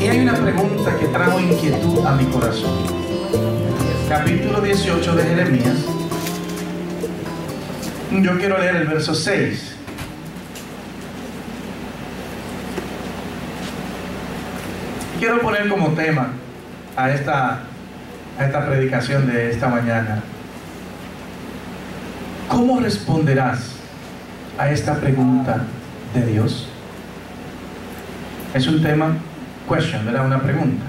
Y hay una pregunta que trajo inquietud a mi corazón. Capítulo 18 de Jeremías. Yo quiero leer el verso 6. Quiero poner como tema a esta predicación de esta mañana: ¿cómo responderás a esta pregunta de Dios? Es un tema, question, ¿verdad? Una pregunta.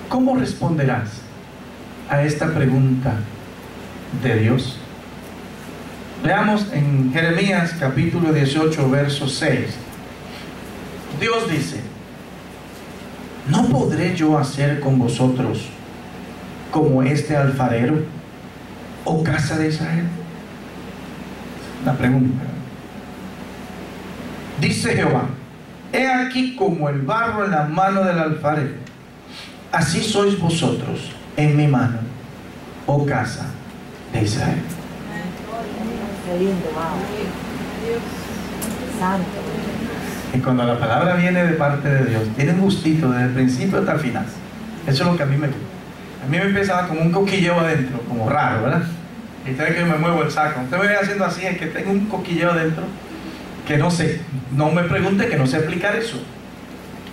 ¿Cómo responderás a esta pregunta de Dios? Leamos en Jeremías capítulo 18, verso 6. Dios dice: ¿no podré yo hacer con vosotros como este alfarero, oh casa de Israel? La pregunta. Dice Jehová: he aquí como el barro en la mano del alfarero, así sois vosotros en mi mano, oh casa de Israel. Y cuando la palabra viene de parte de Dios, tiene un gustito desde el principio hasta el final. Eso es lo que a mí me gusta. A mí me empezaba como un coquilleo adentro, como raro, ¿verdad? Y ustedes que me muevo el saco. Usted me ve haciendo así, es que tengo un coquilleo adentro que no sé. No me pregunte, que no sé explicar eso.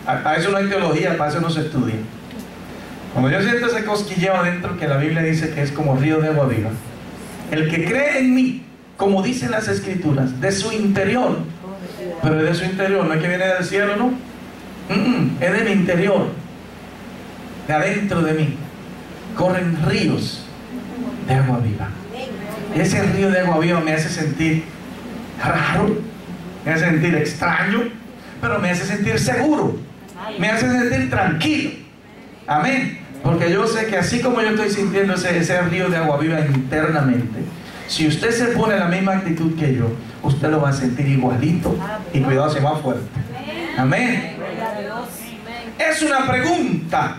A eso no hay teología, para eso no se estudia. Cuando yo siento ese cosquilleo adentro, que la Biblia dice que es como río de agua viva, el que cree en mí, como dicen las Escrituras, de su interior, pero de su interior, no es que viene del cielo, no, es de mi interior, de adentro de mí, corren ríos de agua viva. Ese río de agua viva me hace sentir raro, me hace sentir extraño, pero me hace sentir seguro, me hace sentir tranquilo. Amén. Porque yo sé que así como yo estoy sintiendo ese río de agua viva internamente, si usted se pone en la misma actitud que yo, usted lo va a sentir igualito. Y cuidado, se va fuerte. Amén. Es una pregunta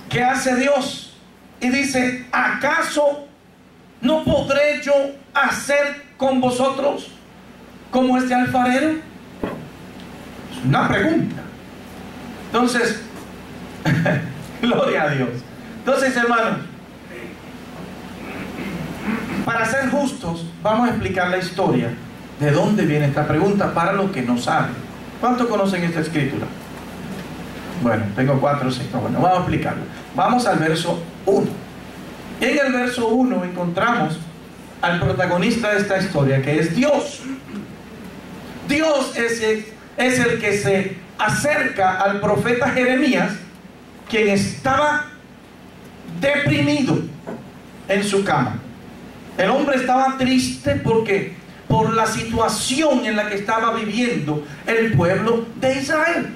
que hace Dios y dice: ¿acaso no podré yo hacer con vosotros como este alfarero? Es una pregunta. Entonces, gloria a Dios. Entonces, hermanos, para ser justos, vamos a explicar la historia de dónde viene esta pregunta para los que no saben. ¿Cuántos conocen esta escritura? Bueno, tengo 4 o 5. Bueno, vamos a explicarlo. Vamos al verso 1. Y en el verso 1 encontramos al protagonista de esta historia, que es Dios. Dios es el que se acerca al profeta Jeremías, quien estaba deprimido en su cama. El hombre estaba triste porque por la situación en la que estaba viviendo el pueblo de Israel.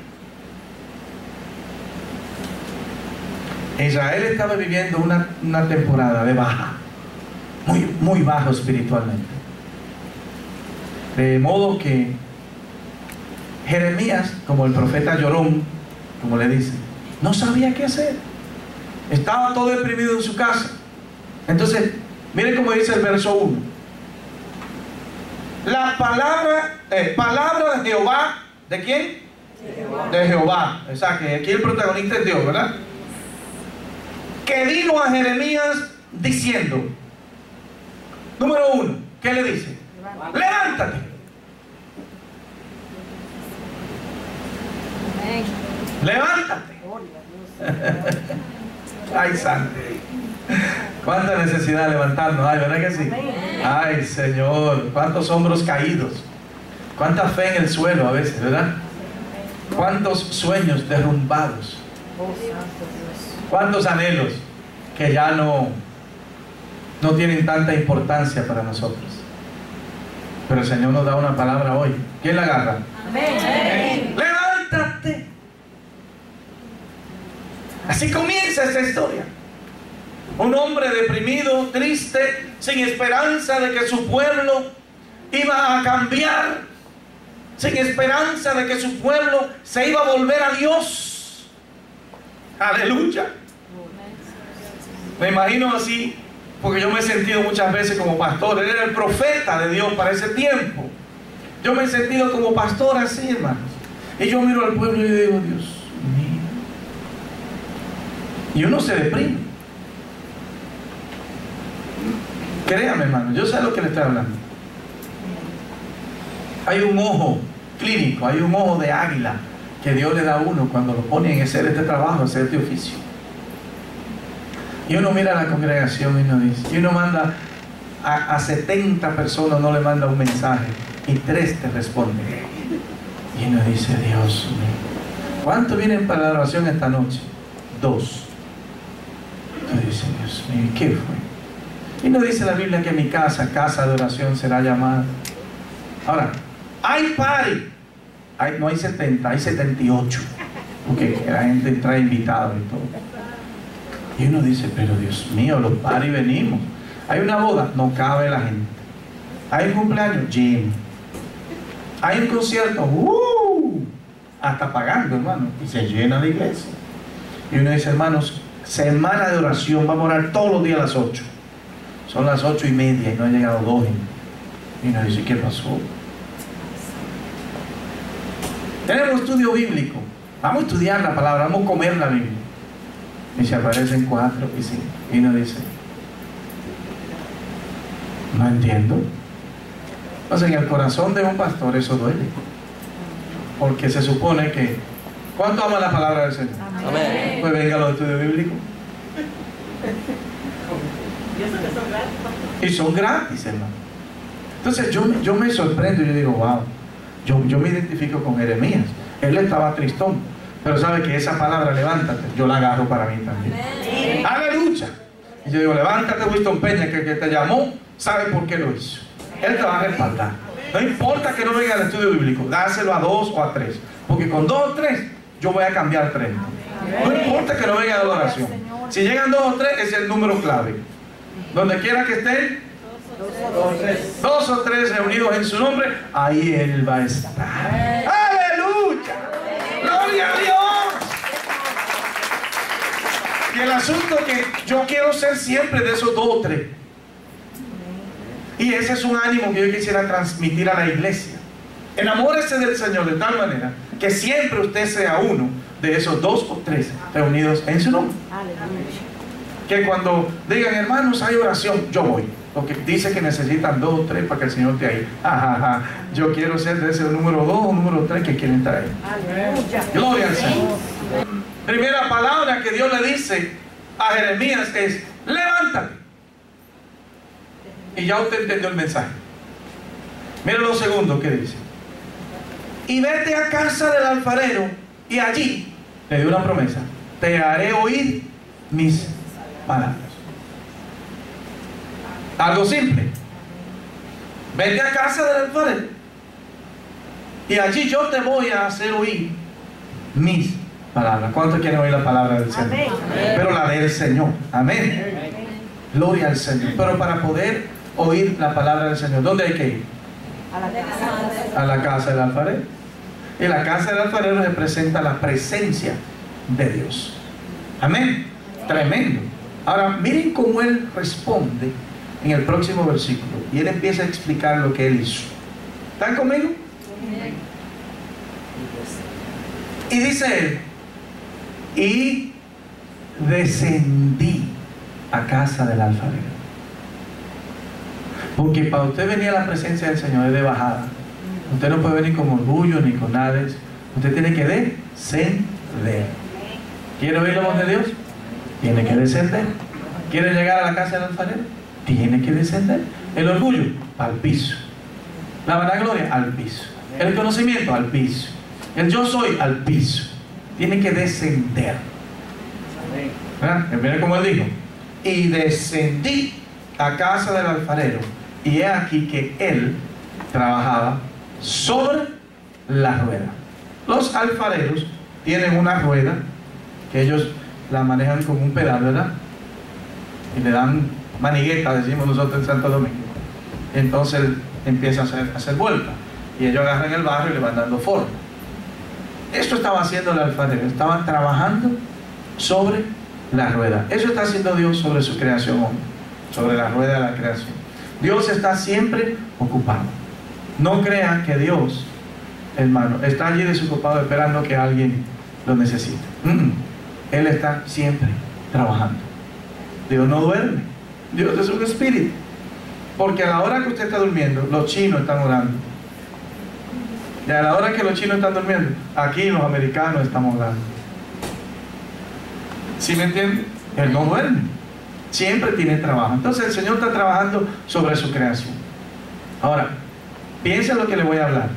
Israel estaba viviendo una temporada de baja, muy bajo espiritualmente. De modo que Jeremías, como el profeta llorón, como le dicen, no sabía qué hacer. Estaba todo deprimido en su casa. Entonces, miren cómo dice el verso 1. La palabra de Jehová, ¿de quién? De Jehová. O sea, que aquí el protagonista es Dios, ¿verdad? Que vino a Jeremías diciendo, número 1, ¿qué le dice? Levántate. Levántate. Ay, santo. Cuánta necesidad de levantarnos hay, ¿verdad que sí? Ay, Señor, cuántos hombros caídos, cuánta fe en el suelo a veces, ¿verdad? Cuántos sueños derrumbados, cuántos anhelos que ya no tienen tanta importancia para nosotros. Pero el Señor nos da una palabra hoy. ¿Quién la agarra? Amén. Levántate. Así comienza esta historia. Un hombre deprimido, triste, sin esperanza de que su pueblo iba a cambiar, sin esperanza de que su pueblo se iba a volver a Dios. Aleluya. Me imagino así, porque yo me he sentido muchas veces como pastor. Él era el profeta de Dios para ese tiempo. Yo me he sentido como pastor así, hermanos. Y yo miro al pueblo y digo, Dios mío. Y uno se deprime. Créame, hermano, yo sé lo que le estoy hablando. Hay un ojo clínico, hay un ojo de águila que Dios le da a uno cuando lo pone en hacer este trabajo, hacer este oficio. Y uno mira a la congregación y uno dice, y uno manda a 70 personas, no le manda un mensaje y 3 te responden. Y uno dice, Dios mío, ¿cuántos vienen para la oración esta noche? 2. Entonces dice, Dios mío, ¿qué fue? Y no dice la Biblia que mi casa, casa de oración será llamada. Ahora, hay party. No hay 70, hay 78. Porque la gente trae invitados y todo. Y uno dice, pero Dios mío, los party venimos. Hay una boda, no cabe la gente. Hay un cumpleaños, lleno. Hay un concierto, hasta pagando, hermano. Y se llena la iglesia. Y uno dice, hermanos, semana de oración, vamos a orar todos los días a las 8. Son las 8:30 y no han llegado 2. Y uno dice, ¿qué pasó? Tenemos estudio bíblico. Vamos a estudiar la palabra, vamos a comer la Biblia. Y se aparecen 4 y 5. Y uno dice, no entiendo. Entonces, en el corazón de un pastor eso duele. Porque se supone que, ¿cuánto ama la palabra del Señor? Amén. Pues venga a los estudios bíblicos. Y son gratis, hermano. Entonces yo me sorprendo y yo digo, wow. Yo me identifico con Jeremías. Él estaba tristón, pero sabe que esa palabra, levántate, yo la agarro para mí también. Amén. ¡Aleluya! Y yo digo, levántate, Winston Peña, que te llamó, sabe por qué lo hizo. Él te va a respaldar. No importa que no venga al estudio bíblico, dáselo a 2 o a 3. Porque con 2 o 3, yo voy a cambiar 30. No importa que no venga a la oración. Si llegan 2 o 3, es el número clave. Donde quiera que estén, 2 o 3 reunidos en su nombre, ahí Él va a estar. ¡Aleluya! ¡Gloria a Dios! Y el asunto es que yo quiero ser siempre de esos 2 o 3. Y ese es un ánimo que yo quisiera transmitir a la iglesia. Enamórese del Señor de tal manera que siempre usted sea uno de esos 2 o 3 reunidos en su nombre. Que cuando digan, hermanos, hay oración, yo voy. Porque dice que necesitan 2 o 3 para que el Señor esté ahí. Yo quiero ser de ese número 2 o número 3 que quieren estar ahí. Gloria al Señor. Primera palabra que Dios le dice a Jeremías es, levántate. Y ya usted entendió el mensaje. Mira lo segundo que dice. Y vete a casa del alfarero y allí, le dio una promesa, te haré oír mis palabras. Algo simple. Vete a casa del alfarero y allí yo te voy a hacer oír mis palabras. ¿Cuántos quieren oír la palabra del Señor? Amén. Pero la del Señor. Amén. Amén. Gloria al Señor. Pero para poder oír la palabra del Señor, ¿dónde hay que ir? A la casa del alfarero. Y la casa del alfarero representa la presencia de Dios. Amén. Tremendo. Ahora miren cómo él responde en el próximo versículo. Y él empieza a explicar lo que él hizo. ¿Están conmigo? Y dice él, y descendí a casa del alfarero. Porque para usted venir a la presencia del Señor es de bajada. Usted no puede venir con orgullo ni con nada de eso. Usted tiene que descender. ¿Quiere oír la voz de Dios? Tiene que descender. ¿Quiere llegar a la casa del alfarero? Tiene que descender. El orgullo, al piso. La vanagloria, al piso. El conocimiento, al piso. El yo soy, al piso. Tiene que descender. ¿Verdad? Mira cómo él dijo. Y descendí a casa del alfarero. Y he aquí que él trabajaba sobre la rueda. Los alfareros tienen una rueda que ellos la manejan con un pedal, ¿verdad? Y le dan manigueta, decimos nosotros en Santo Domingo. Entonces él empieza a hacer vuelta. Y ellos agarran el barro y le van dando forma. Esto estaba haciendo el alfarero. Estaba trabajando sobre la rueda. Eso está haciendo Dios sobre su creación, hombre. sobre la rueda de la creación. Dios está siempre ocupado. No crea que Dios, hermano, está allí desocupado esperando que alguien lo necesite. Él está siempre trabajando. Dios no duerme. Dios es un espíritu. Porque a la hora que usted está durmiendo, los chinos están orando. Y a la hora que los chinos están durmiendo, aquí los americanos estamos orando. ¿Sí me entiende? Él no duerme. Siempre tiene trabajo. Entonces el Señor está trabajando sobre su creación. Ahora, piensa lo que le voy a hablar.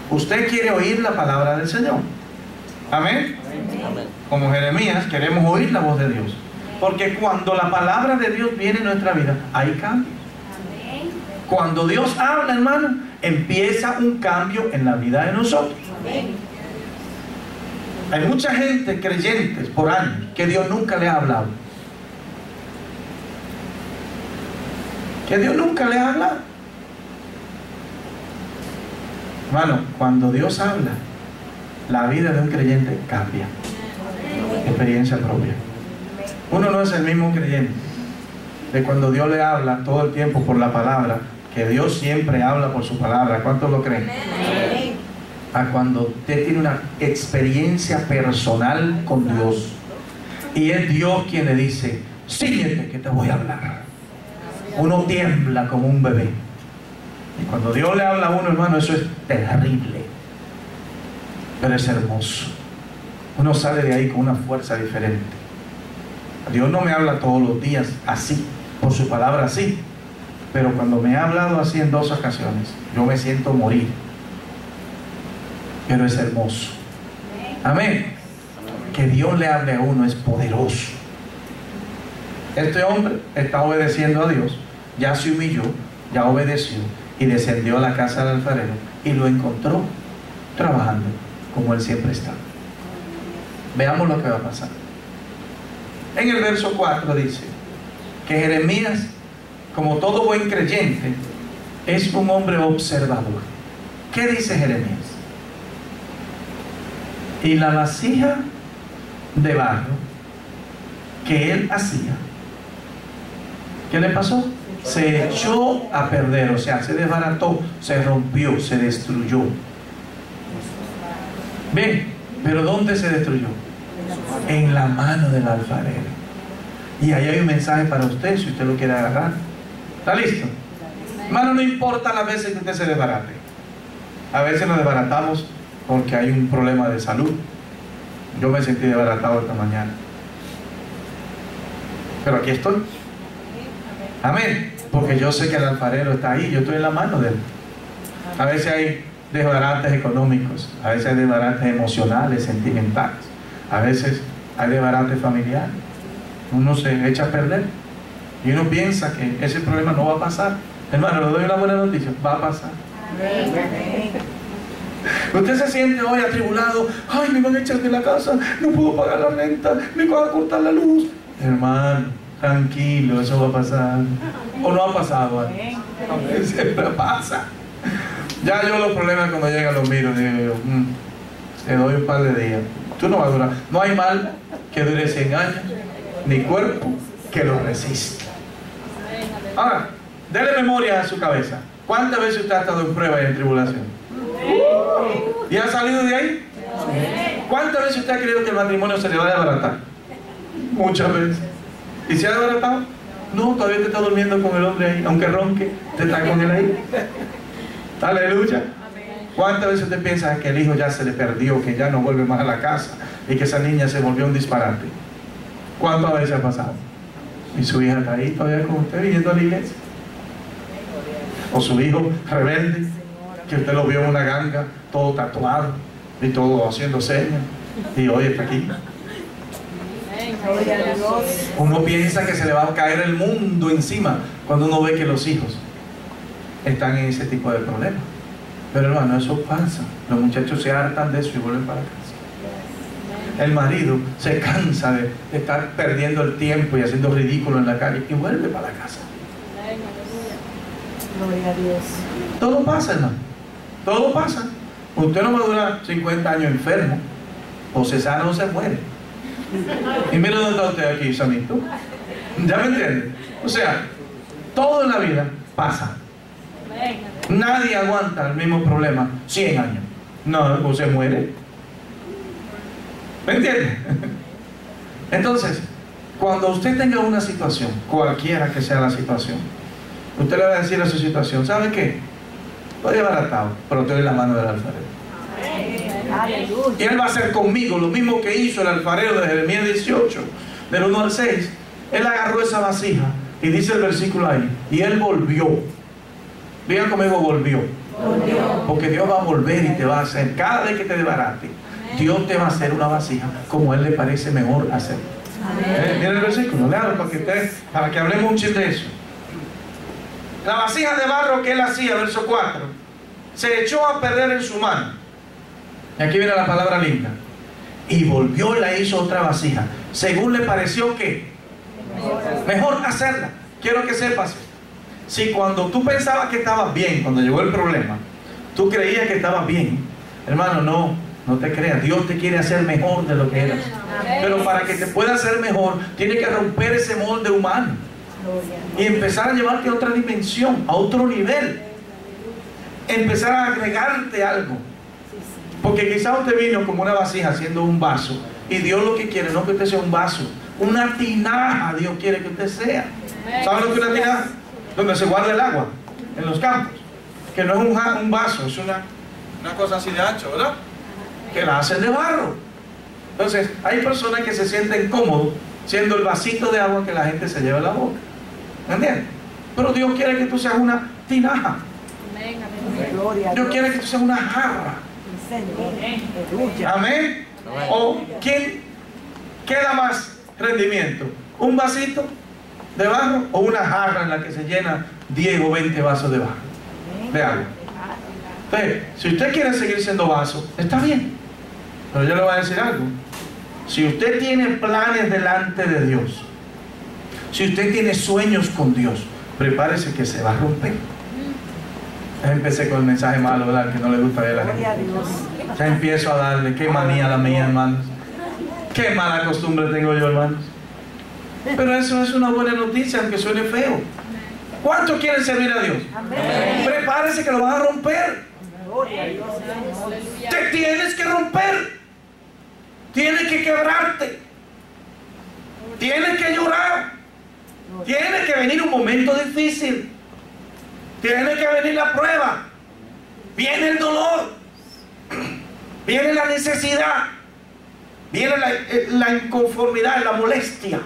Usted quiere oír la palabra del Señor. Amén. Amén. Como Jeremías, queremos oír la voz de Dios. Porque cuando la palabra de Dios viene en nuestra vida, hay cambios. Cuando Dios habla, hermano, empieza un cambio en la vida de nosotros. Hay mucha gente, creyentes por años, que Dios nunca le ha hablado. Que Dios nunca le ha hablado. Hermano, cuando Dios habla, la vida de un creyente cambia. Experiencia propia. Uno no es el mismo creyente de cuando Dios le habla todo el tiempo por la palabra, que Dios siempre habla por su palabra. ¿Cuántos lo creen? A cuando usted tiene una experiencia personal con Dios y es Dios quien le dice: síguete que te voy a hablar. Uno tiembla como un bebé. Y cuando Dios le habla a uno, hermano, eso es terrible, pero es hermoso. Uno sale de ahí con una fuerza diferente. Dios no me habla todos los días así, por su palabra así, pero cuando me ha hablado así en 2 ocasiones, yo me siento morir. Pero es hermoso. Amén. Que Dios le hable a uno es poderoso. Este hombre está obedeciendo a Dios, ya se humilló, ya obedeció y descendió a la casa del alfarero y lo encontró trabajando como él siempre está. Veamos lo que va a pasar. En el verso 4 dice que Jeremías, como todo buen creyente, es un hombre observador. ¿Qué dice Jeremías? Y la vasija de barro que él hacía, ¿qué le pasó? Se echó a perder, o sea, se desbarató, se rompió, se destruyó. Bien, pero ¿dónde se destruyó? En la mano del alfarero. Y ahí hay un mensaje para usted, si usted lo quiere agarrar. ¿Está listo? Hermano, no importa las veces que usted se desbarate. A veces nos desbaratamos porque hay un problema de salud. Yo me sentí desbaratado esta mañana, pero aquí estoy. Amén. Porque yo sé que el alfarero está ahí, yo estoy en la mano de él. A veces hay desbarates económicos, a veces hay desbarates emocionales, sentimentales, a veces hay desbarates familiares. Uno se echa a perder y uno piensa que ese problema no va a pasar. Hermano, le doy una buena noticia: va a pasar. Amén. Usted se siente hoy atribulado: ay, me van a echar de la casa, no puedo pagar la renta, me van a cortar la luz. Hermano, tranquilo, eso va a pasar. ¿O no ha pasado? Siempre pasa. Ya yo los problemas cuando llegan los miro, digo yo, te doy un par de días. Tú no vas a durar. No hay mal que dure 100 años, ni cuerpo que lo resista. Ahora, déle memoria a su cabeza. ¿Cuántas veces usted ha estado en prueba y en tribulación? ¿Y ha salido de ahí? ¿Cuántas veces usted ha creído que el matrimonio se le va a desbaratar? Muchas veces. ¿Y se ha desbaratado? No, todavía te está durmiendo con el hombre ahí. Aunque ronque, te está con él ahí. Aleluya. ¿Cuántas veces usted piensa que el hijo ya se le perdió, que ya no vuelve más a la casa y que esa niña se volvió un disparate? ¿Cuántas veces ha pasado? Y su hija está ahí todavía con usted viniendo a la iglesia. O su hijo rebelde, que usted lo vio en una ganga, todo tatuado y todo haciendo señas, y hoy está aquí. Uno piensa que se le va a caer el mundo encima cuando uno ve que los hijos están en ese tipo de problemas. Pero hermano, eso pasa. Los muchachos se hartan de eso y vuelven para casa. El marido se cansa de estar perdiendo el tiempo y haciendo ridículo en la calle y vuelve para la casa. Gloria a Dios. Todo pasa, hermano. Todo pasa. Usted no va a durar 50 años enfermo. O se sana o se muere. Y mira dónde está usted aquí, Samito. ¿Ya me entienden? O sea, todo en la vida pasa. Nadie aguanta el mismo problema 100 años. No, o se muere. ¿Me entiende? Entonces, cuando usted tenga una situación, cualquiera que sea la situación, usted le va a decir a su situación, ¿sabe qué? Estoy desbaratado, pero estoy en la mano del alfarero. Y Él va a hacer conmigo lo mismo que hizo el alfarero de Jeremías 18, del 1 al 6. Él agarró esa vasija y dice el versículo ahí, y Él volvió. Digan conmigo, volvió. Porque Dios va a volver y te va a hacer, cada vez que te desbarate, Dios te va a hacer una vasija como a Él le parece mejor hacer. Miren el versículo, léalo para que hablemos un chiste de eso. La vasija de barro que Él hacía, verso 4, se echó a perder en su mano. Y aquí viene la palabra linda. Y volvió y la hizo otra vasija, según le pareció que mejor hacerla. Quiero que sepas, si cuando tú pensabas que estabas bien, cuando llegó el problema, tú creías que estabas bien, hermano, no te creas. Dios te quiere hacer mejor de lo que eras. Pero para que te pueda hacer mejor, tiene que romper ese molde humano y empezar a llevarte a otra dimensión, a otro nivel. Empezar a agregarte algo. Porque quizás usted vino como una vasija siendo un vaso, y Dios lo que quiere no es que usted sea un vaso, una tinaja. Dios quiere que usted sea. ¿Saben lo que es una tinaja? Donde se guarda el agua, en los campos. Que no es un vaso, es una cosa así de ancho, ¿verdad? Que la hacen de barro. Entonces hay personas que se sienten cómodos siendo el vasito de agua que la gente se lleva en la boca. ¿Entiendes? Pero Dios quiere que tú seas una tinaja. Dios quiere que tú seas una jarra. Amén. ¿O quién da más rendimiento? ¿Un vasito de barro o una jarra en la que se llena 10 o 20 vasos de barro, de agua? Entonces, si usted quiere seguir siendo vaso, está bien. Pero yo le voy a decir algo. Si usted tiene planes delante de Dios, si usted tiene sueños con Dios, prepárese que se va a romper. Ya empecé con el mensaje malo, ¿verdad? Que no le gusta ver a la gente. Ya empiezo a darle, qué manía la mía, hermanos. Qué mala costumbre tengo yo, hermanos. Pero eso es una buena noticia, aunque suene feo. ¿Cuántos quieren servir a Dios? Amén. Prepárese que lo van a romper. Te tienes que romper. Tienes que quebrarte. Tienes que llorar. Tiene que venir un momento difícil. Tiene que venir la prueba. Viene el dolor. Viene la necesidad. Viene la inconformidad, la molestia.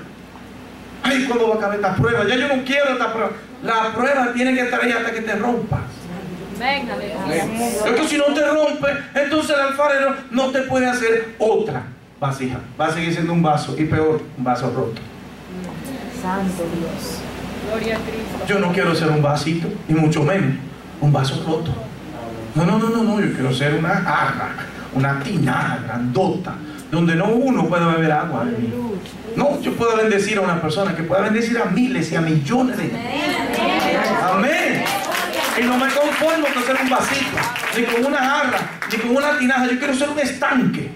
Ay, ¿cuándo va a acabar esta prueba? Ya yo no quiero esta prueba. La prueba tiene que estar ahí hasta que te rompas. Es que si no te rompe, entonces el alfarero no te puede hacer otra vasija. Va a seguir siendo un vaso, y peor, un vaso roto. Santo Dios. Gloria a Cristo. Yo no quiero ser un vasito, y mucho menos un vaso roto. No, yo quiero ser una jarra, una tinaja grandota, donde no uno pueda beber agua. No, yo puedo bendecir a una persona, que pueda bendecir a miles y a millones de gente. Amén. Y no me conformo con ser un vasito, ni con una jarra, ni con una tinaja. Yo quiero ser un estanque.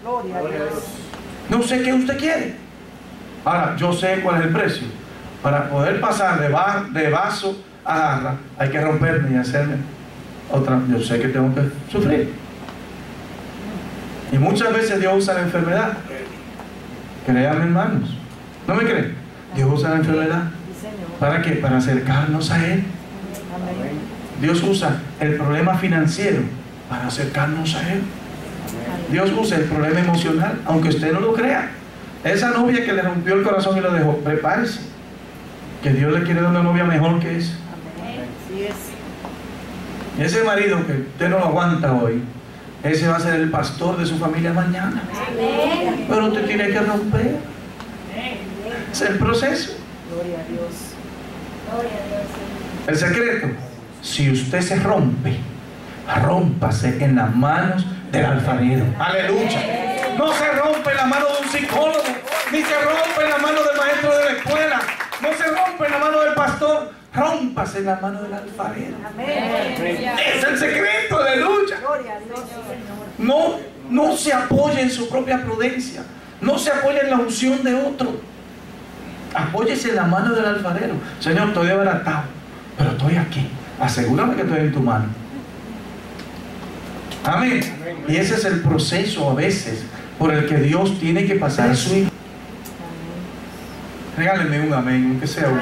Gloria a Dios. No sé qué usted quiere. Ahora, yo sé cuál es el precio. Para poder pasar de vaso a jarra, hay que romperme y hacerme otra. Yo sé que tengo que sufrir. Y muchas veces Dios usa la enfermedad. Créanme, hermanos. ¿No me creen? Dios usa la enfermedad. ¿Para qué? Para acercarnos a Él. Dios usa el problema financiero para acercarnos a Él. Dios usa el problema emocional, aunque usted no lo crea. Esa novia que le rompió el corazón y lo dejó, prepárese, que Dios le quiere dar una novia mejor que esa. Y ese marido que usted no lo aguanta hoy, ese va a ser el pastor de su familia mañana. Pero usted tiene que romper. Es el proceso. Gloria a Dios. El secreto: si usted se rompe, rómpase en las manos del alfarero. Aleluya. No se rompe en la mano de un psicólogo, ni se rompe en la mano del maestro de la escuela, no se rompe en la mano del pastor. Rómpase en la mano del alfarero. Es el secreto, aleluya. No se apoye en su propia prudencia, no se apoye en la unción de otro. Apóyese en la mano del alfarero. Señor, estoy desbaratado, pero estoy aquí. Asegúrame que estoy en tu mano. Amén. Y ese es el proceso a veces por el que Dios tiene que pasar su hijo. Regálenme un amén, aunque sea uno.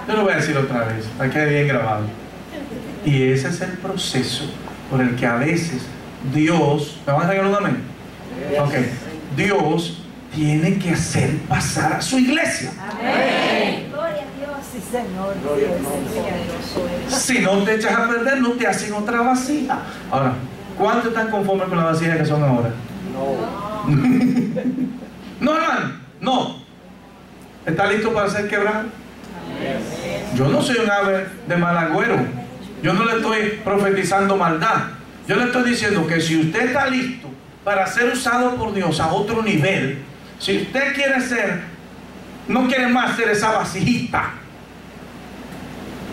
Yo lo voy a decir otra vez, para que quede bien grabado. Y ese es el proceso por el que a veces Dios, ¿me van a regalar un amén? Ok, Dios tiene que hacer pasar a su iglesia. Amén. Gloria a Dios. Sí, Señor. Si no te echas a perder, no te hacen otra vasija. Ahora, ¿cuántos están conformes con la vasija que son ahora? No, hermano, no. ¿Está listo para ser quebrado? Yo no soy un ave de mal agüero. Yo no le estoy profetizando maldad. Yo le estoy diciendo que si usted está listo para ser usado por Dios a otro nivel, si usted quiere ser, no quiere más ser esa vasijita,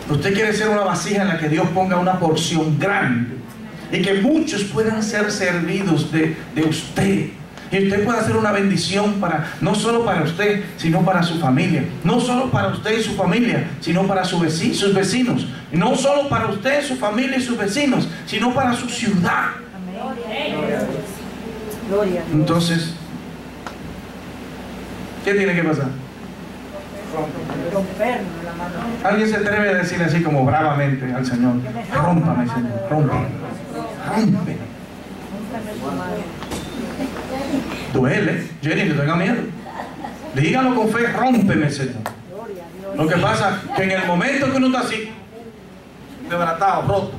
usted quiere ser una vasija en la que Dios ponga una porción grande y que muchos puedan ser servidos de usted, y usted pueda hacer una bendición para, no solo para usted, sino para su familia, no solo para usted y su familia, sino para sus vecinos, no solo para usted, su familia y sus vecinos, sino para su ciudad. Entonces, ¿qué tiene que pasar? Alguien se atreve a decir así como bravamente al Señor: rómpame, Señor, rómpame, rómpeme. Duele, Jenny, no tenga miedo. Dígalo con fe: rómpeme, Señor. Lo que pasa es que en el momento que uno está así, desbaratado, roto,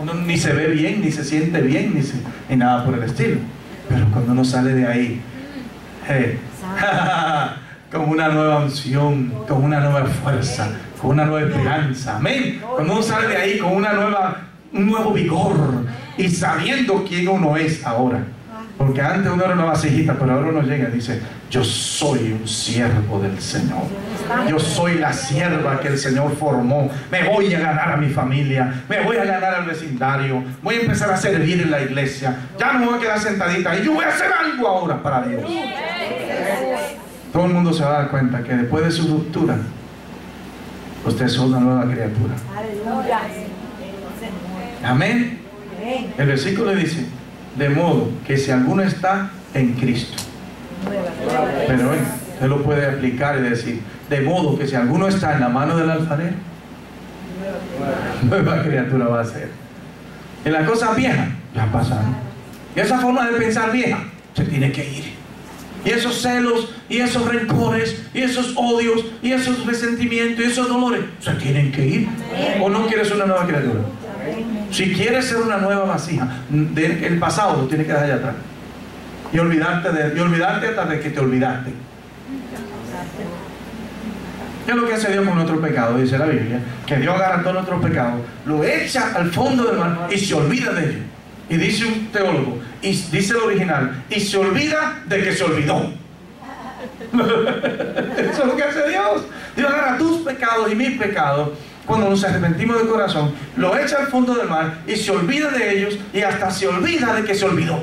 uno ni se ve bien, ni se siente bien, ni nada por el estilo. Pero cuando uno sale de ahí, con una nueva unción, con una nueva fuerza, con una nueva esperanza, amén. Cuando uno sale de ahí con un nuevo vigor y sabiendo quién uno es ahora. Porque antes uno era una vasijita, pero ahora uno llega y dice: yo soy un siervo del Señor. Yo soy la sierva que el Señor formó. Me voy a ganar a mi familia, me voy a ganar al vecindario, voy a empezar a servir en la iglesia. Ya no me voy a quedar sentadita y yo voy a hacer algo ahora para Dios. Todo el mundo se va a dar cuenta que después de su ruptura, usted es una nueva criatura. Amén. El versículo dice: de modo que si alguno está en Cristo. Pero usted lo puede aplicar y decir: de modo que si alguno está en la mano del alfarero, nueva criatura va a ser. Y las cosas viejas ya pasaron. Y esa forma de pensar vieja se tiene que ir. Y esos celos, y esos rencores, y esos odios, y esos resentimientos, y esos dolores se tienen que ir. ¿O no quieres una nueva criatura? Si quieres ser una nueva vasija, el pasado lo tienes que dejar allá atrás y olvidarte hasta de que te olvidaste. ¿Qué es lo que hace Dios con nuestro pecado? Dice la Biblia que Dios agarra todos nuestros pecados, lo echa al fondo del mar y se olvida de ellos. Y dice un teólogo, y dice el original, y se olvida de que se olvidó. Eso es lo que hace Dios. Dios agarra tus pecados y mis pecados. Cuando nos arrepentimos de corazón, lo echa al fondo del mar y se olvida de ellos, y hasta se olvida de que se olvidó.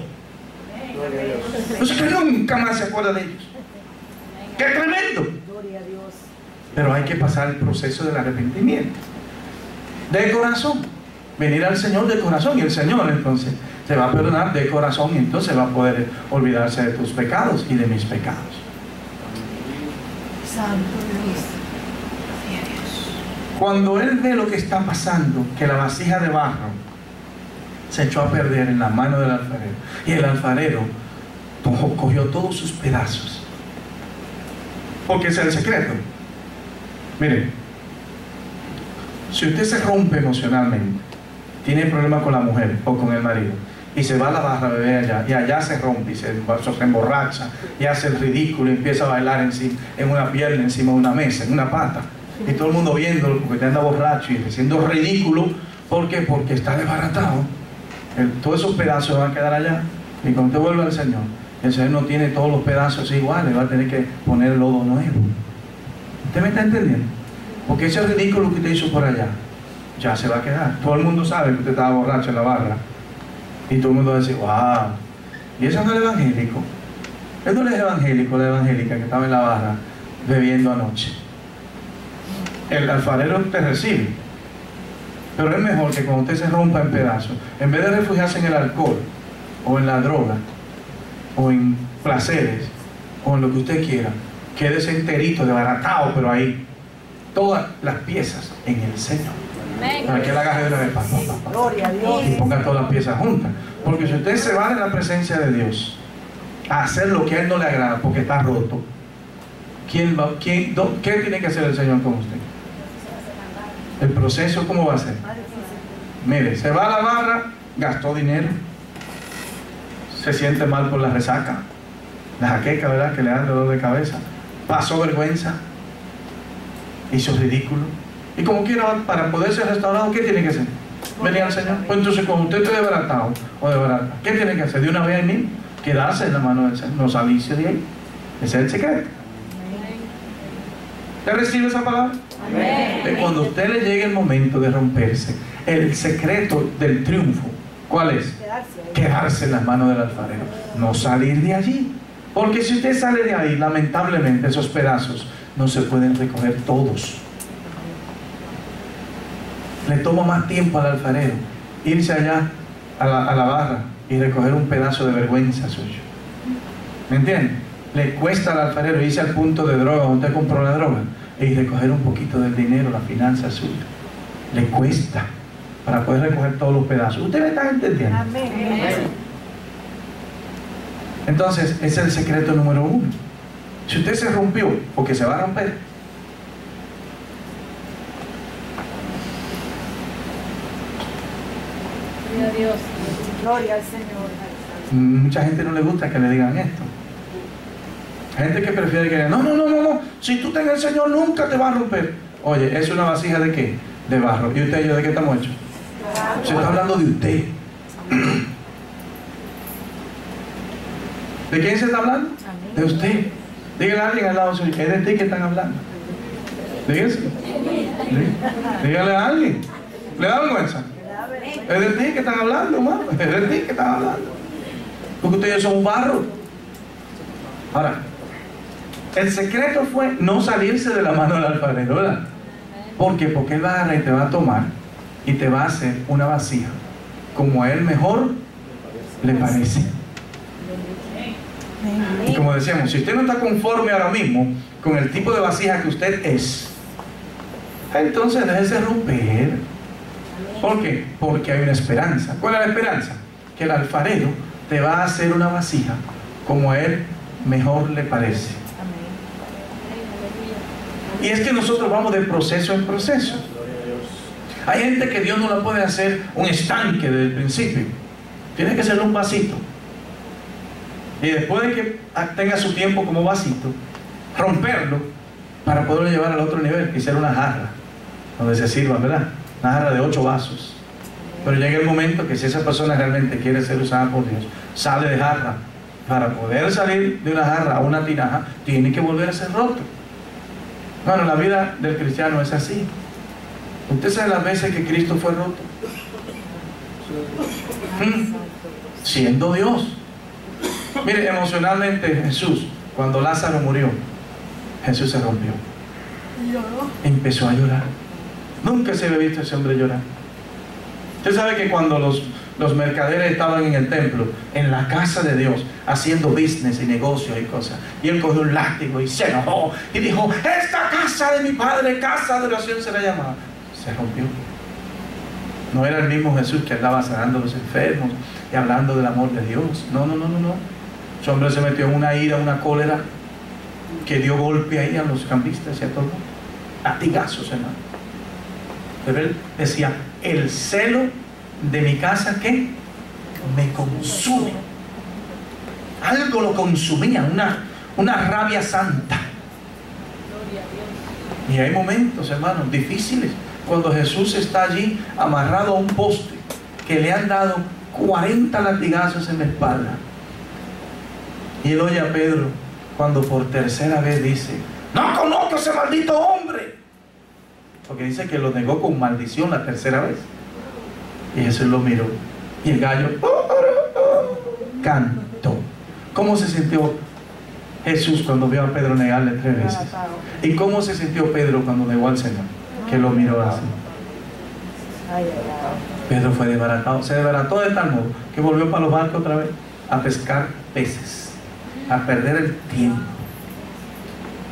Entonces que nunca más se acuerda de ellos. ¡Qué tremendo! Pero hay que pasar el proceso del arrepentimiento de corazón, venir al Señor de corazón, y el Señor entonces te va a perdonar de corazón, y entonces va a poder olvidarse de tus pecados y de mis pecados. Santo Dios. Cuando Él ve lo que está pasando, que la vasija de barro se echó a perder en la mano del alfarero, y el alfarero cogió todos sus pedazos, porque ese es el secreto. Miren, si usted se rompe emocionalmente, tiene problemas con la mujer o con el marido, y se va a la barra a beber allá, y allá se rompe y se emborracha y hace el ridículo y empieza a bailar en una pierna, encima de una mesa, en una pata, y todo el mundo viéndolo porque te anda borracho y haciendo ridículo. ¿Por qué? Porque está desbaratado. Todos esos pedazos van a quedar allá, y cuando usted vuelve al Señor, el Señor no tiene todos los pedazos iguales, va a tener que poner el lodo nuevo. ¿Usted me está entendiendo? Porque ese ridículo que usted hizo por allá ya se va a quedar. Todo el mundo sabe que usted estaba borracho en la barra, y todo el mundo va a decir: wow, y eso no es evangélico. Él no es evangélico, la evangélica que estaba en la barra bebiendo anoche. El alfarero te recibe, pero es mejor que cuando usted se rompa en pedazos, en vez de refugiarse en el alcohol o en la droga o en placeres o en lo que usted quiera, quédese enterito, desbaratado, pero ahí todas las piezas en el Señor, para que él agarre de una vez, Gloria a Dios. y ponga todas las piezas juntas. Porque si usted se va de la presencia de Dios a hacer lo que a él no le agrada porque está roto, ¿qué tiene que hacer el Señor con usted? El proceso, ¿cómo va a ser? Mire, se va a la barra, gastó dinero, se siente mal por la resaca, la jaqueca, ¿verdad?, que le da dolor de cabeza, pasó vergüenza, hizo ridículo, y como quiera, para poder ser restaurado, ¿qué tiene que hacer? Venir al Señor. Pues entonces, cuando usted esté desbaratado o desbarata, ¿qué tiene que hacer? De una vez ahí mismo, quedarse en la mano del Señor, no salirse de ahí. Ese es el secreto. ¿Usted recibe esa palabra? Amén. Cuando a usted le llegue el momento de romperse, el secreto del triunfo, ¿cuál es? Quedarse en las manos del alfarero, no salir de allí. Porque si usted sale de ahí, lamentablemente esos pedazos no se pueden recoger todos. Le toma más tiempo al alfarero irse allá a la barra y recoger un pedazo de vergüenza suyo. ¿Me entiende? Le cuesta al alfarero irse al punto de droga donde usted compró la droga y recoger un poquito del dinero, la finanza suya. Le cuesta para poder recoger todos los pedazos. ¿Usted me está entendiendo? Amén. Entonces, ese es el secreto número 1. Si usted se rompió, porque se va a romper, Gloria a Dios. Gloria al Señor. mucha gente no le gusta que le digan esto. Hay gente que prefiere que digan, no, si tú tengas el Señor nunca te va a romper. Oye, ¿es una vasija de qué? De barro. ¿Y usted y yo de qué estamos hechos? Se está hablando de usted. ¿De quién se está hablando? De usted. Dígale a alguien al lado suyo, es de ti que están hablando. Dígase. Dígale a alguien. ¿Le da vergüenza? Es de ti que están hablando, hermano. Es de ti que están hablando. Porque ustedes son un barro. Ahora, el secreto fue no salirse de la mano del alfarero, ¿verdad? ¿Por qué? Porque él va a agarrar y te va a tomar y te va a hacer una vasija como a él mejor le parece. Y como decíamos, si usted no está conforme ahora mismo con el tipo de vasija que usted es, entonces déjese romper. ¿Por qué? Porque hay una esperanza. ¿Cuál es la esperanza? Que el alfarero te va a hacer una vasija como a él mejor le parece. Y es que nosotros vamos de proceso en proceso. Hay gente que Dios no la puede hacer un estanque desde el principio. Tiene que ser un vasito. Y después de que tenga su tiempo como vasito, romperlo para poderlo llevar al otro nivel y ser una jarra donde se sirva, ¿verdad? Una jarra de 8 vasos. Pero llega el momento que si esa persona realmente quiere ser usada por Dios, sale de jarra. Para poder salir de una jarra a una tinaja, tiene que volver a ser roto. Bueno, la vida del cristiano es así. ¿Usted sabe las veces que Cristo fue roto? Siendo Dios. Mire, emocionalmente Jesús, cuando Lázaro murió, Jesús se rompió. Empezó a llorar. Nunca se había visto a ese hombre llorar. Usted sabe que cuando los mercaderes estaban en el templo, en la casa de Dios, haciendo business y negocios y cosas, y él cogió un látigo y se enojó y dijo, esta casa de mi padre, casa de oración será llamada. Se rompió. No era el mismo Jesús que andaba sanando a los enfermos y hablando del amor de Dios. No. Ese hombre se metió en una ira, una cólera, que dio golpe ahí a los cambistas y a todos. Latigazos, hermano. Pero él decía, el celo de mi casa, ¿qué? Me consume. Algo lo consumía, una rabia santa. Y hay momentos, hermanos, difíciles, cuando Jesús está allí amarrado a un poste, que le han dado 40 latigazos en la espalda. Y él oye a Pedro cuando por tercera vez dice, no conozco a ese maldito hombre. Porque dice que lo negó con maldición la tercera vez. Y Jesús lo miró. Y el gallo cantó. ¿Cómo se sintió Jesús cuando vio a Pedro negarle 3 veces? ¿Y cómo se sintió Pedro cuando negó al Señor? Que lo miró así. Pedro fue desbaratado, se desbarató de tal modo que volvió para los barcos otra vez a pescar peces, a perder el tiempo.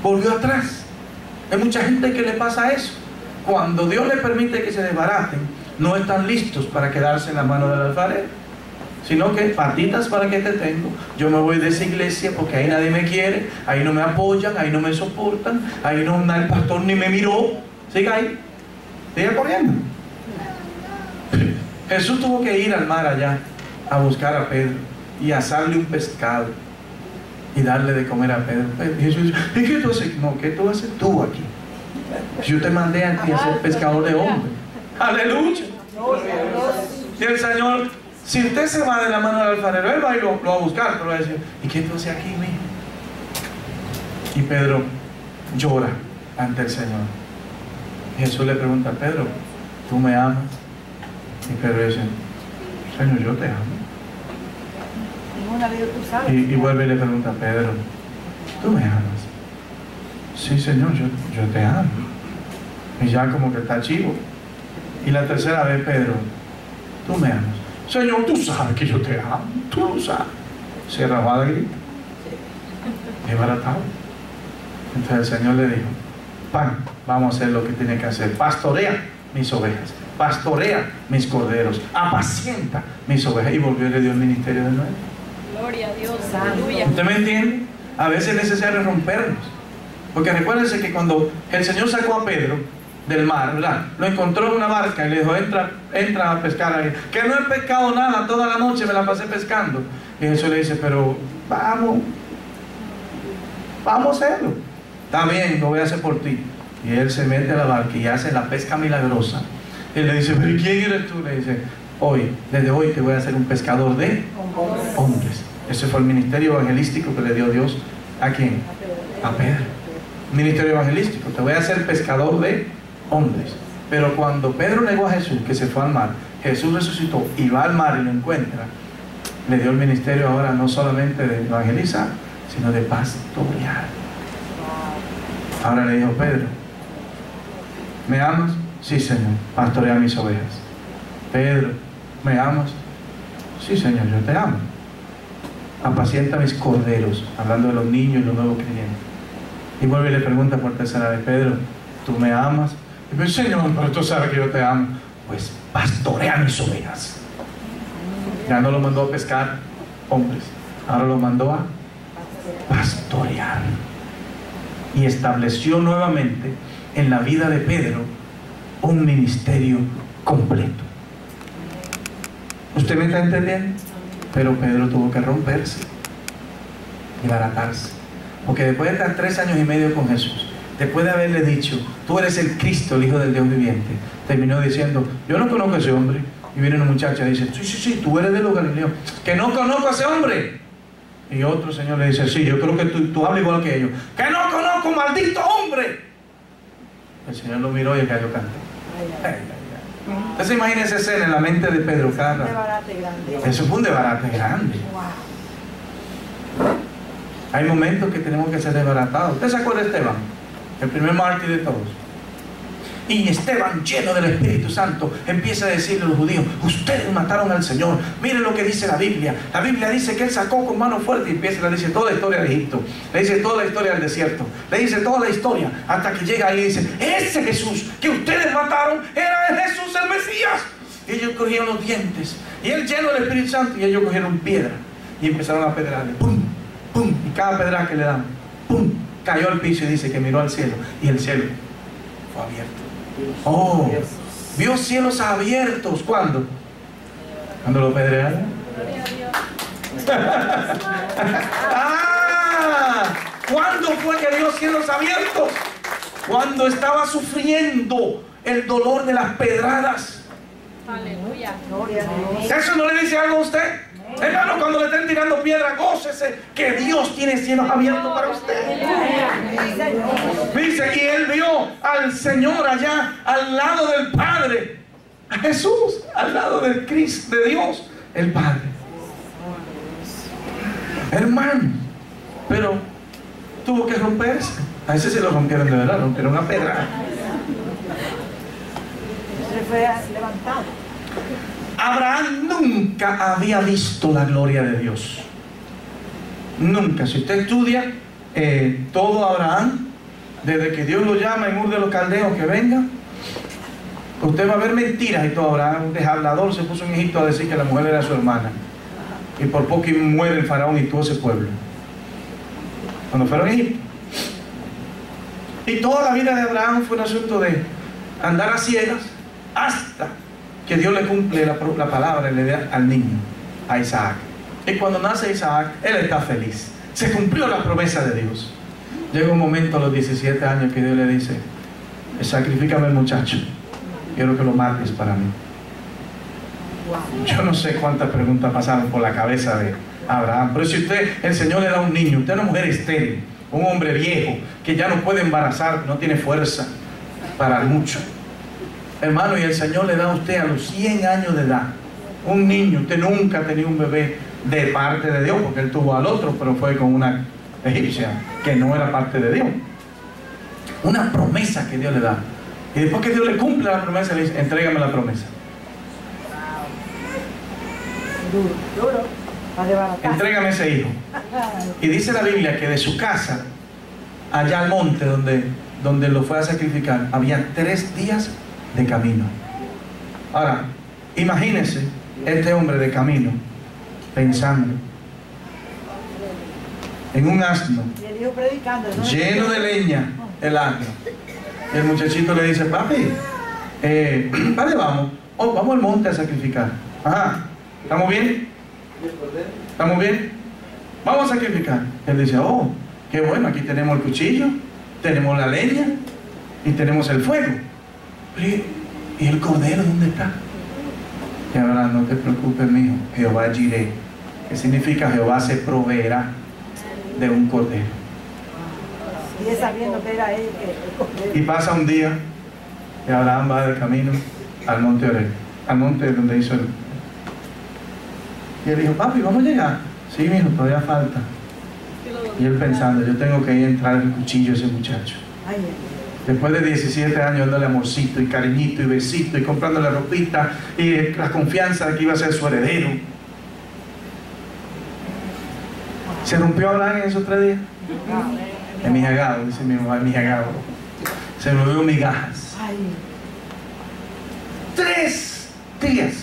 Volvió atrás. Hay mucha gente que le pasa eso. Cuando Dios le permite que se desbaraten, no están listos para quedarse en la mano del alfarero, sino que patitas para que te tengo. Yo me voy de esa iglesia porque ahí nadie me quiere, ahí no me apoyan, ahí no me soportan, ahí no, el pastor ni me miró. Siga ahí, siga corriendo. Jesús tuvo que ir al mar allá a buscar a Pedro y asarle un pescado y darle de comer a Pedro. Y Jesús dice, ¿y qué tú haces? No, ¿qué tú haces tú aquí? Yo te mandé a ti a ser pescador de hombres. Aleluya. Y el Señor, si usted se va de la mano del alfarero, Él va y lo va a buscar, pero va a decir, ¿y qué tú haces aquí, mijo? Y Pedro llora ante el Señor. Jesús le pregunta, Pedro, ¿tú me amas? Y Pedro dice, Señor, yo te amo. Y vuelve y le pregunta, Pedro, ¿tú me amas? Sí, Señor, yo te amo. Y ya como que está chivo. Y la tercera vez, Pedro, ¿tú me amas? Señor, tú sabes que yo te amo. Tú lo sabes. Se rajó de grito. Desbaratado. Entonces el Señor le dijo, vamos a hacer lo que tiene que hacer. Pastorea mis ovejas. Pastorea mis corderos. Apacienta mis ovejas. Y volvió y le dio el ministerio de nuevo. Gloria a Dios. Aleluya. ¿Usted me entiende? A veces es necesario rompernos. Porque recuérdense que cuando el Señor sacó a Pedro del mar, ¿verdad? Lo encontró en una barca y le dijo, entra a pescar ahí. Que no he pescado nada, toda la noche me la pasé pescando. Y Jesús le dice, pero vamos a hacerlo. Está bien, lo voy a hacer por ti. Y él se mete a la barca y hace la pesca milagrosa. Él le dice, pero ¿quién eres tú? Le dice, desde hoy te voy a hacer un pescador de hombres. Ese fue el ministerio evangelístico que le dio Dios. ¿A quién? A Pedro. Ministerio evangelístico, te voy a hacer pescador de hombres. Pero cuando Pedro negó a Jesús, que se fue al mar, Jesús resucitó y va al mar y lo encuentra, le dio el ministerio ahora no solamente de evangelizar, sino de pastorear. Ahora le dijo, Pedro, ¿me amas? Sí, Señor, pastorea mis ovejas. Pedro, ¿me amas? Sí, Señor, yo te amo. Apacienta mis corderos, hablando de los niños y los nuevos creyentes. Y vuelve y le pregunta por tercera vez, Pedro, ¿tú me amas? Y dice, Señor, pero tú sabes que yo te amo. Pues pastorea mis ovejas. Ya no lo mandó a pescar hombres, ahora lo mandó a pastorear. Y estableció nuevamente en la vida de Pedro un ministerio completo. ¿Usted me está entendiendo? Pero Pedro tuvo que romperse y baratarse. Porque después de estar 3 años y medio con Jesús, después de haberle dicho, tú eres el Cristo, el Hijo del Dios viviente, terminó diciendo, yo no conozco a ese hombre. Y viene una muchacha y dice, sí, tú eres de los Galileos. Que no conozco a ese hombre. Y otro señor le dice, sí, yo creo que tú hablas igual que ellos. Que no conozco, maldito hombre. El Señor lo miró y el gallo cantó. Entonces imagínense esa escena en la mente de Pedro Carra. Eso fue un desbarate grande. Hay momentos que tenemos que ser desbaratados. ¿Usted se acuerda de Esteban? El primer mártir de todos. Y Esteban, lleno del Espíritu Santo, empieza a decirle a los judíos, ustedes mataron al Señor. Miren lo que dice la Biblia. La Biblia dice que Él sacó con mano fuerte, y empieza, le dice toda la historia de Egipto, le dice toda la historia del desierto, le dice toda la historia, hasta que llega ahí y dice, ese Jesús que ustedes mataron era el Jesús el Mesías. Y ellos cogieron los dientes, y Él lleno del Espíritu Santo, y ellos cogieron piedra y empezaron a pedrarle, pum, pum, y cada pedra que le dan, pum, cayó al piso, y dice que miró al cielo, y el cielo fue abierto. Oh, vio cielos abiertos. ¿Cuándo? Cuando lo pedrearon. ¿Cuándo fue que vio cielos abiertos? Cuando estaba sufriendo el dolor de las pedradas. Aleluya. ¿Eso no le dice algo a usted? Hermano, cuando le estén tirando piedra, gócese que Dios tiene cielos abiertos para usted. Dice, y él vio al Señor allá al lado del Padre, a Jesús al lado del Cristo, de Dios el Padre. Hermano, pero tuvo que romperse. A ese se lo rompieron de verdad, rompieron a pedra. Se fue levantado. Abraham nunca había visto la gloria de Dios. Nunca. Si usted estudia todo Abraham, desde que Dios lo llama en Ur de los Caldeos que venga, usted va a ver mentiras y todo. Abraham, un deshablador, se puso en Egipto a decir que la mujer era su hermana. Y por poco muere el faraón y todo ese pueblo. Cuando fueron a Egipto. Y toda la vida de Abraham fue un asunto de andar a ciegas hasta que Dios le cumple la palabra y le da al niño, a Isaac. Y cuando nace Isaac, él está feliz. Se cumplió la promesa de Dios. Llega un momento a los 17 años que Dios le dice: sacrifícame el muchacho, quiero que lo mates para mí. Yo no sé cuántas preguntas pasaron por la cabeza de Abraham, pero si el Señor le da un niño, usted es una mujer estéril, un hombre viejo que ya no puede embarazar, no tiene fuerza para mucho, hermano, y el Señor le da a usted a los 100 años de edad un niño. Usted nunca ha tenido un bebé de parte de Dios, porque él tuvo al otro, pero fue con una egipcia que no era parte de Dios. Una promesa que Dios le da, y después que Dios le cumple la promesa, le dice: entrégame la promesa. Duro, para desbaratar. Entrégame ese hijo. Y dice la Biblia que de su casa, allá al monte donde lo fue a sacrificar, había 3 días de camino. Ahora, imagínense este hombre de camino, pensando en un asno Y el hijo predicando, ¿no? lleno de leña, el asno. Y el muchachito le dice: papi, vale, vamos al monte a sacrificar. Ajá, ¿estamos bien? ¿Estamos bien? Vamos a sacrificar. Él dice: oh, qué bueno, aquí tenemos el cuchillo, tenemos la leña y tenemos el fuego. ¿Y el cordero dónde está? Y ahora: no te preocupes, mijo, Jehová Jireh, que significa Jehová se proveerá de un cordero. Y él sabiendo que era él el cordero. Y pasa un día y Abraham va de camino al monte Oreb, al monte donde hizo el... Y él dijo: papi, ¿vamos a llegar? Sí, mijo, todavía falta. Y él pensando: yo tengo que ir a entrar el cuchillo a ese muchacho. Ay, Después de 17 años dándole amorcito y cariñito y besito y comprándole ropita y la confianza de que iba a ser su heredero. ¿Se rompió Abraham en esos 3 días? Emijagado, dice mi mamá, emijagado. Se volvió migajas. ay. 3 días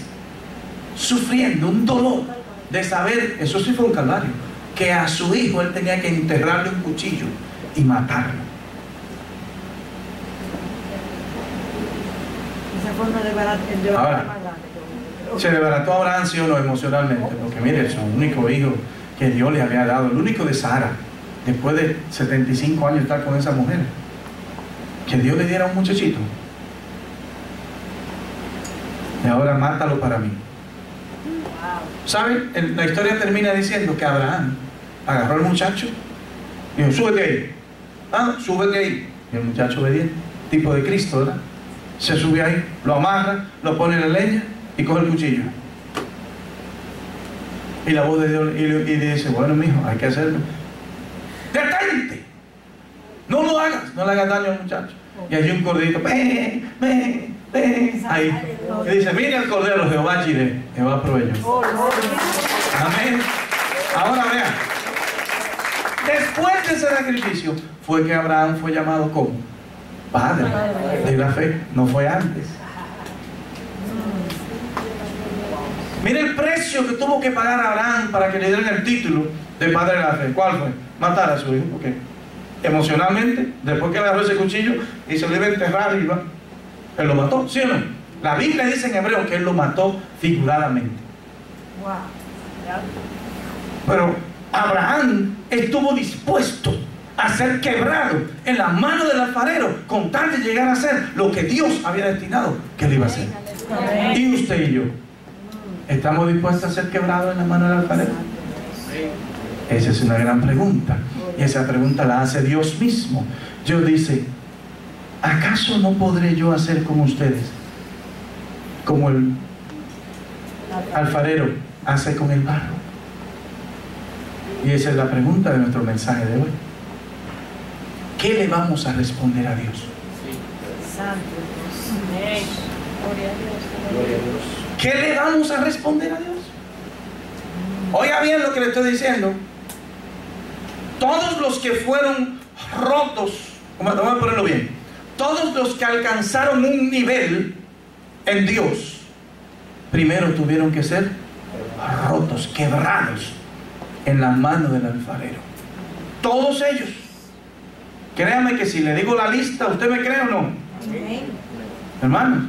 sufriendo un dolor de saber, eso sí fue un calvario, que a su hijo él tenía que enterrarle un cuchillo y matarlo. Esa forma de desbaratar Ahora, más grande. ¿se desbarató Abraham, sí o no, emocionalmente? Porque mire, su único hijo que Dios le había dado, el único de Sara, después de 75 años estar con esa mujer, que Dios le diera un muchachito. Y ahora mátalo para mí. ¿Saben? La historia termina diciendo que Abraham agarró al muchacho y dijo: súbete ahí. Ah, súbete ahí. Y el muchacho obediente, tipo de Cristo, ¿verdad? Se sube ahí, lo amarra, lo pone en la leña y coge el cuchillo. Y la voz de Dios y dice: bueno, mijo, hay que hacerlo. ¡Detente! No lo hagas, no le hagas daño al muchacho. Y allí un corderito, ahí. Y dice: mire al cordero, Jehová Jireh, Jehová proveyó. Amén. Ahora vean, después de ese sacrificio fue que Abraham fue llamado como padre de la fe, no fue antes. Mire el precio que tuvo que pagar Abraham para que le dieran el título de padre de la fe. ¿Cuál fue? Matar a su hijo. Porque emocionalmente, después que agarró ese cuchillo y se lo iba a enterrar, él lo mató, ¿sí o no? La Biblia dice en hebreo que él lo mató figuradamente. Pero Abraham estuvo dispuesto a ser quebrado en la mano del alfarero con tal de llegar a ser lo que Dios había destinado que él iba a hacer. Y usted y yo, ¿estamos dispuestos a ser quebrados en la mano del alfarero? Esa es una gran pregunta. Y esa pregunta la hace Dios mismo. Dios dice: ¿acaso no podré yo hacer como ustedes? Como el alfarero hace con el barro. Y esa es la pregunta de nuestro mensaje de hoy. ¿qué le vamos a responder a Dios? Santo Amén. Gloria a Dios. Gloria a Dios. ¿Qué le vamos a responder a Dios? Oiga bien lo que le estoy diciendo. Todos los que fueron rotos, vamos a ponerlo bien, todos los que alcanzaron un nivel en Dios, primero tuvieron que ser rotos, quebrados en la mano del alfarero. Todos ellos. Créame que si le digo la lista, ¿usted me cree o no? Amén. Hermanos,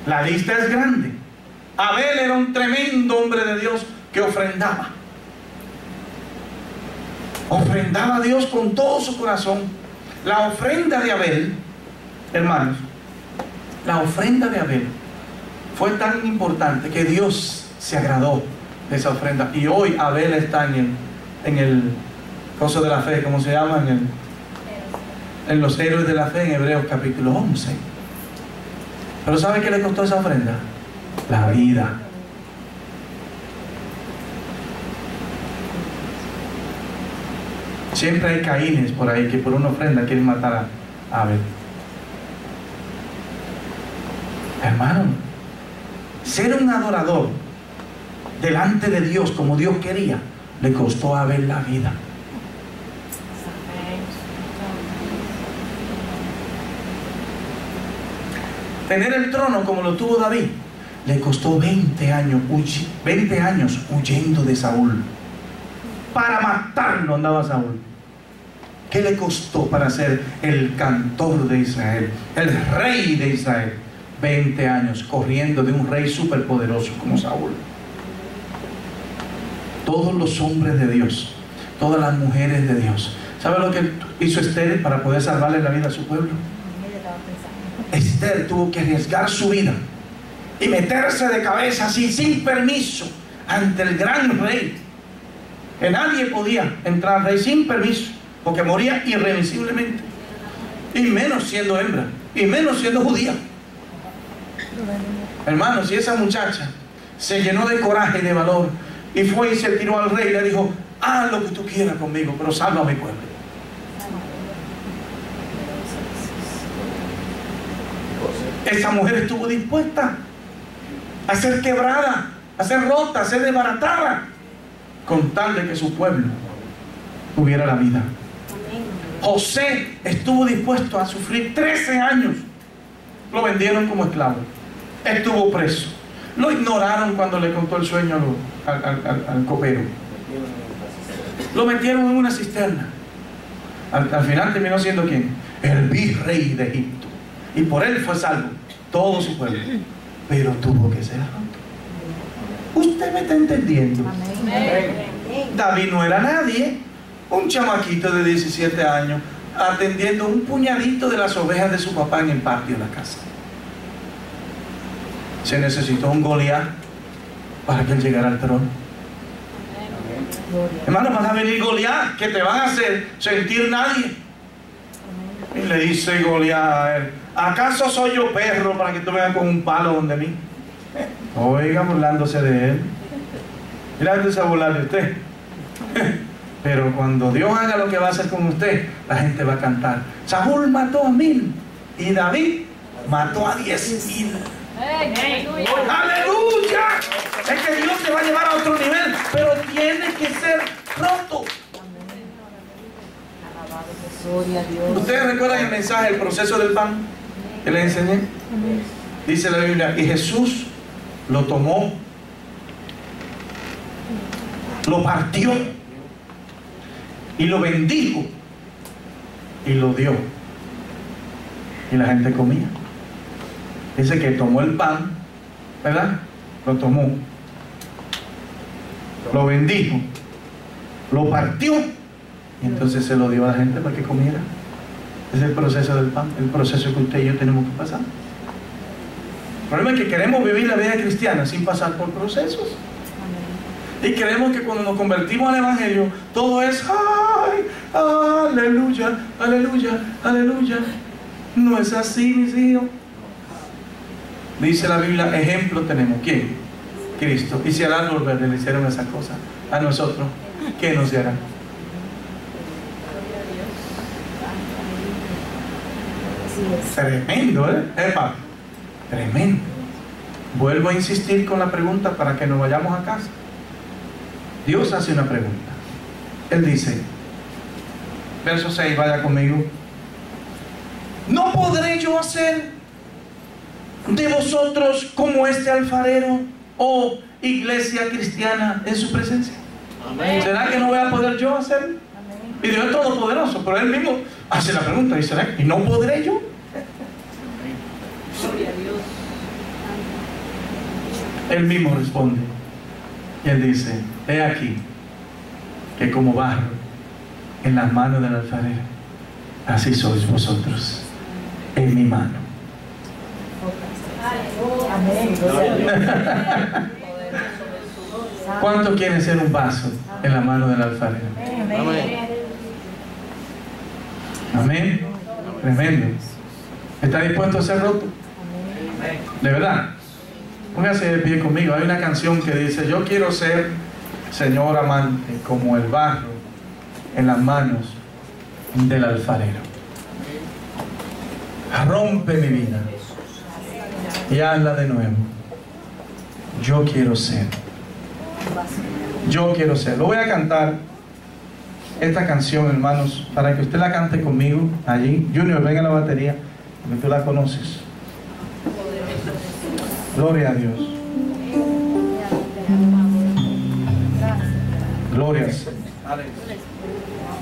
la lista es grande. Abel era un tremendo hombre de Dios que ofrendaba. Ofrendaba a Dios con todo su corazón. La ofrenda de Abel, hermanos, la ofrenda de Abel fue tan importante que Dios se agradó de esa ofrenda. Y hoy Abel está en el coso de la fe, ¿cómo se llama? En los héroes de la fe, en Hebreos capítulo 11. Pero ¿sabe qué le costó esa ofrenda? La vida. Siempre hay Caínes por ahí que por una ofrenda quieren matar a Abel. Hermano, ser un adorador delante de Dios como Dios quería, le costó a Abel la vida. Tener el trono como lo tuvo David, le costó 20 años huyendo de Saúl. Para matarlo andaba Saúl. ¿Qué le costó para ser el cantor de Israel, el rey de Israel? 20 años corriendo de un rey superpoderoso como Saúl. Todos los hombres de Dios, todas las mujeres de Dios. ¿Sabe lo que hizo Esther para poder salvarle la vida a su pueblo? Esther tuvo que arriesgar su vida y meterse de cabeza así, sin permiso, ante el gran rey. Que nadie podía entrar al rey sin permiso, porque moría irremisiblemente. Y menos siendo hembra, y menos siendo judía. Hermanos, y esa muchacha se llenó de coraje y de valor, y fue y se tiró al rey y le dijo: haz lo que tú quieras conmigo, pero salva a mi pueblo. Esa mujer estuvo dispuesta a ser quebrada, a ser rota, a ser desbaratada, con tal de que su pueblo tuviera la vida. José estuvo dispuesto a sufrir 13 años. Lo vendieron como esclavo. Estuvo preso. Lo ignoraron cuando le contó el sueño al copero. Lo metieron en una cisterna. Al final terminó siendo ¿quién? El virrey de Egipto. Y por él fue salvo todo su pueblo. Pero tuvo que ser roto. ¿Usted me está entendiendo? David no era nadie. Un chamaquito de 17 años atendiendo un puñadito de las ovejas de su papá en el patio de la casa. Se necesitó un Goliat para que él llegara al trono. Hermano, van a venir Goliat que te van a hacer sentir nadie. Y le dice Goliat a él: ¿acaso soy yo perro para que tú vengas con un palo donde mí? Oiga, burlándose de él. Mira, antes a burlar de usted. Pero cuando Dios haga lo que va a hacer con usted, la gente va a cantar: Saúl mató a 1000 y David mató a 10.000. ¡Aleluya! ¡Aleluya! Es que Dios te va a llevar a otro nivel, pero tiene que ser roto. ¿Ustedes recuerdan el mensaje, el proceso del pan que les enseñé? Dice la Biblia: y Jesús lo tomó, lo partió y lo bendijo y lo dio, y la gente comía. Dice que tomó el pan, ¿verdad? Lo tomó, lo bendijo, lo partió y entonces se lo dio a la gente para que comiera. Es el proceso del pan, el proceso que usted y yo tenemos que pasar. El problema es que queremos vivir la vida cristiana sin pasar por procesos. Y creemos que cuando nos convertimos al Evangelio, todo es ¡ay! ¡Aleluya! ¡Aleluya! ¡Aleluya! No es así, mis hijos. Dice la Biblia: ejemplo tenemos. ¿Quién? Cristo. Y si al árbol verde le hicieron esas cosas a nosotros, ¿qué nos hará? Así es. Tremendo, Epa, tremendo. Vuelvo a insistir con la pregunta para que nos vayamos a casa. Dios hace una pregunta. Él dice, verso 6, vaya conmigo. ¿No podré yo hacer de vosotros como este alfarero, oh iglesia cristiana, en su presencia? Amén. ¿Será que no voy a poder yo hacerlo? Y Dios es todopoderoso, pero Él mismo hace la pregunta, y ¿será que no podré yo? Gloria a Dios. Él mismo responde. Y Él dice, he aquí que como barro en las manos del alfarero, así sois vosotros en mi mano. Amén. Gloria a Dios. ¿Cuántos quieren ser un vaso en la mano del alfarero? Amén. Amén. Tremendo. ¿Está dispuesto a ser roto? De verdad. Póngase de pie conmigo. Hay una canción que dice, yo quiero ser, Señor amante, como el barro en las manos del alfarero. Rompe mi vida y hazla de nuevo. Yo quiero ser. Yo quiero ser. Lo voy a cantar, esta canción, hermanos, para que usted la cante conmigo allí. Junior, venga a la batería, porque tú la conoces. Gloria a Dios. Gloria al Señor.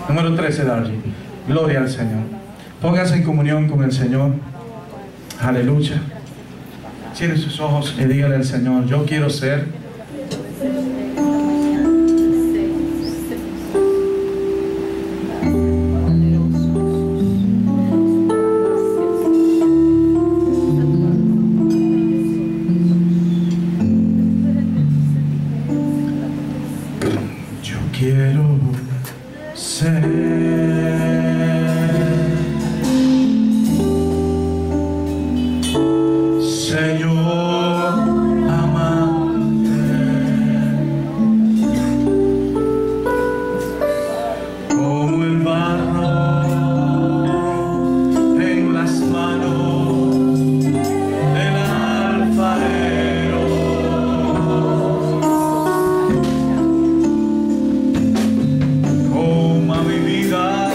Número 13, Darby. Gloria al Señor. Póngase en comunión con el Señor. Aleluya. Cierre sus ojos y dígale al Señor, yo quiero ser. Yo quiero ser. Señor amante, como el barro en las manos del alfarero. Toma mi vida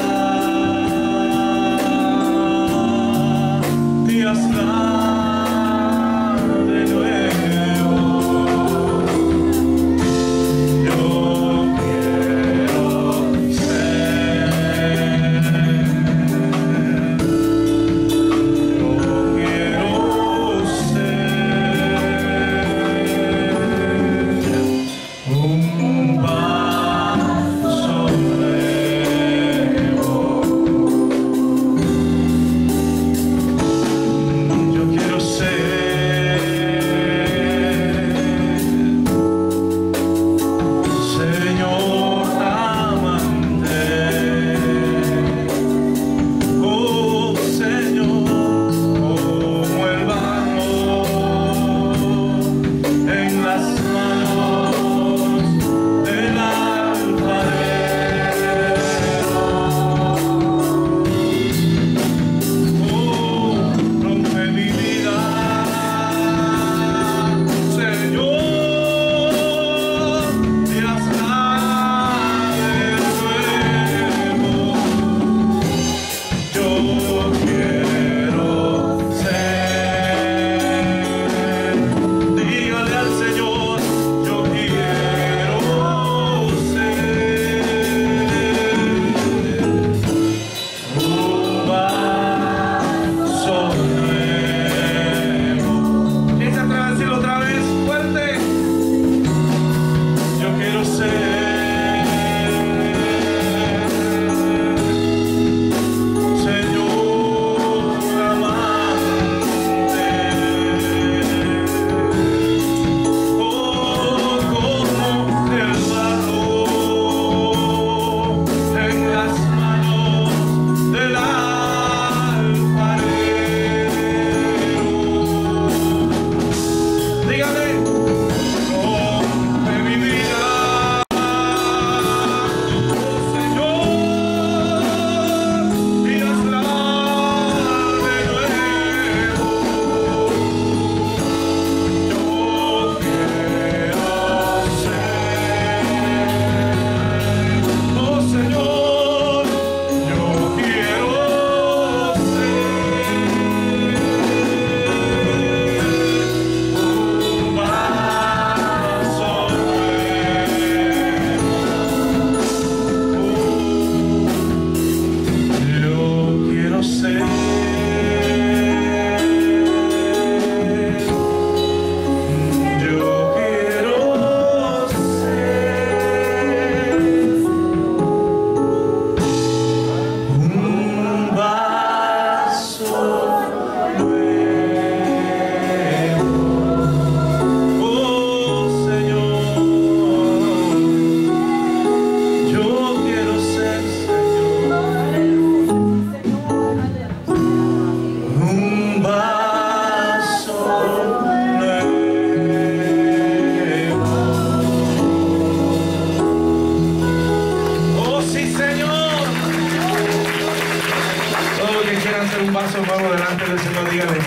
nuevo delante del Señor, dígale,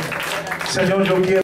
Señor, yo quiero